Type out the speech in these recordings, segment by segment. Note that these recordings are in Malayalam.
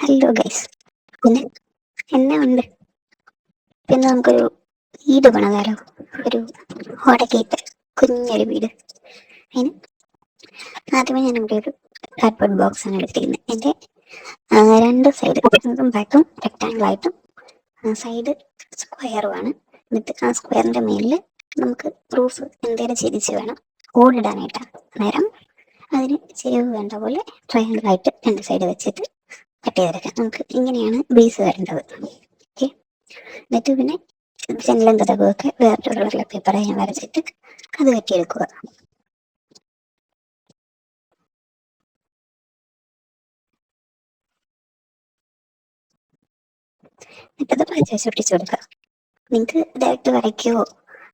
Hello guys. പിന്നെ എന്നാ ഉണ്ട്? പിന്നെ നമുക്കൊരു വീട് പണിതാലോ? ഒരു ഓടക്കേറ്റ് കുഞ്ഞൊരു വീട്. അതിന് ആദ്യമേ ഞാൻ ഇവിടെ ഒരു കാർഡ്ബോർഡ് ബോക്സ് ആണ് എടുത്തിരിക്കുന്നത്. എൻ്റെ രണ്ട് സൈഡ് ഫ്രണ്ടും ബാക്കും റെക്ടാങ്കിൾ ആയിട്ടും സൈഡ് സ്ക്വയറുമാണ്. എന്നിട്ട് ആ സ്ക്വയറിൻ്റെ മേലിൽ നമുക്ക് പ്രൂഫ് എന്തേലും ചിരിച്ച് വേണം ഓടിടാനായിട്ടാണ്. അന്നേരം അതിന് ചെരിവ് വേണ്ട പോലെ ട്രയാങ്കിൾ ആയിട്ട് രണ്ട് സൈഡ് വെച്ചിട്ട് കട്ട് ചെയ്തെടുക്കാം. നമുക്ക് ഇങ്ങനെയാണ് ബേസ് വരേണ്ടത്. ഓക്കെ, എന്നിട്ട് പിന്നെ ജനലും കഥകൊക്കെ വേറൊരു കളറിലെ പേപ്പർ ഞാൻ വരച്ചിട്ട് അത് കെട്ടിയെടുക്കുക. എന്നിട്ടത് പച്ച ഒട്ടിച്ചു കൊടുക്കുക. നിങ്ങൾക്ക് ഡയറക്റ്റ് വരയ്ക്കുകയോ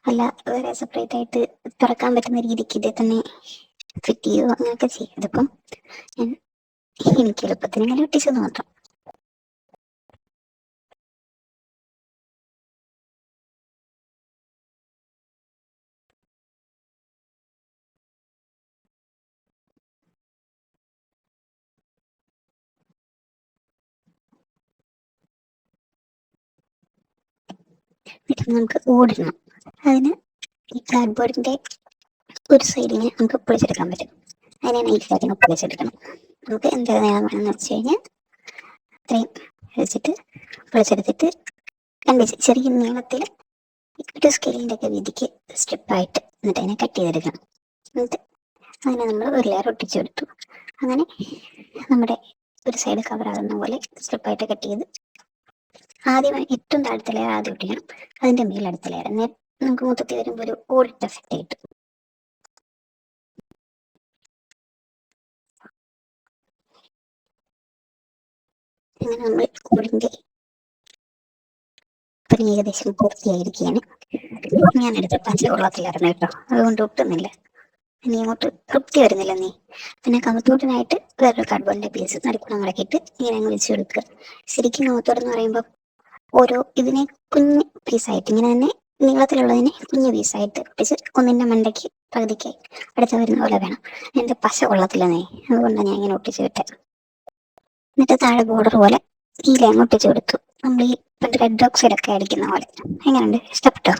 അല്ല വേറെ സെപ്പറേറ്റ് ആയിട്ട് തുറക്കാൻ പറ്റുന്ന രീതിക്ക് ഇതേ തന്നെ ഫിറ്റ് ചെയ്യുകയോ അങ്ങനെയൊക്കെ ചെയ്യും. ഇതിപ്പം ഞാൻ എനിക്ക് എളുപ്പത്തിന് ഇങ്ങനെ ഒട്ടിച്ചത് മാത്രം. എന്നിട്ട് നമുക്ക് ഓടിടണം. അതിന് ഈ കാർഡ്ബോർഡിന്റെ ഒരു സൈഡിനെ നമുക്ക് പൊളിച്ചെടുക്കാൻ പറ്റും. അതിനെ നൈസായിട്ട് പൊളിച്ചെടുക്കണം. നമുക്ക് എന്താ നീളം വേണമെന്ന് വെച്ച് കഴിഞ്ഞാൽ അത്രയും വെച്ചിട്ട് പൊളിച്ചെടുത്തിട്ട് രണ്ട് ചെറിയ നീളത്തിൽ ഒരു സ്കെയിലിൻ്റെ ഒക്കെ വീതിക്ക് സ്ട്രിപ്പായിട്ട് എന്നിട്ട് അതിനെ കട്ട് ചെയ്തെടുക്കണം. എന്നിട്ട് അങ്ങനെ നമ്മൾ ഒരു ലെയർ ഒട്ടിച്ചെടുത്തു. അങ്ങനെ നമ്മുടെ ഒരു സൈഡ് കവറാകുന്ന പോലെ സ്ട്രിപ്പായിട്ട് കട്ട് ചെയ്ത് ആദ്യം ഏറ്റവും താഴത്തെ ലെയർ ആദ്യം ഒട്ടിക്കണം. അതിൻ്റെ മേലെ അടുത്ത ലെയർ നമുക്ക് മൊത്തത്തിൽ വരുമ്പോൾ ഒരു ഓടിട്ട എഫക്റ്റ് ആയിട്ട്. അങ്ങനെ നമ്മൾ ഓടിൻ്റെ പണി ഏകദേശം പൂർത്തിയായിരിക്കുകയാണ്. ഞാനെടുത്ത പച്ച വെള്ളത്തിലായിരുന്നു കേട്ടോ, അതുകൊണ്ട് ഒട്ടുന്നില്ല. നീ അങ്ങോട്ട് തൃപ്തി വരുന്നില്ല നീ. പിന്നെ കമത്തോട്ടിനായിട്ട് വേറൊരു കാർഡ്ബോർഡിന്റെ പീസ് നടുക്കൂടെ മടക്കിയിട്ട് ഇങ്ങനെ അങ്ങ് വെച്ച് കൊടുക്കുക. ശരിക്കും കമത്തോട് എന്ന് പറയുമ്പോൾ ഓരോ ഇതിനെ കുഞ്ഞ് പീസായിട്ട് ഇങ്ങനെ തന്നെ നീളത്തിലുള്ളതിനെ കുഞ്ഞു പീസായിട്ട് ഒട്ടിച്ച് ഒന്നിൻ്റെ മണ്ടയ്ക്ക് പകുതിക്ക് അടുത്ത് വരുന്ന പോലെ വേണം. എൻ്റെ പശ കൊള്ളത്തില്ലെന്നേ, അതുകൊണ്ടാണ് ഞാൻ ഇങ്ങനെ ഒട്ടിച്ച് വിട്ടത്. എന്നിട്ട് താഴെ ബോർഡർ പോലെ ഈ ലൈൻ ഒട്ടിച്ച് കൊടുത്തു. നമ്മൾ ഈ പണ്ട് റെഡ് ഓക്സൈഡൊക്കെ അടിക്കുന്ന പോലെ. എങ്ങനെയുണ്ട്? ഇഷ്ടപ്പെട്ടോ?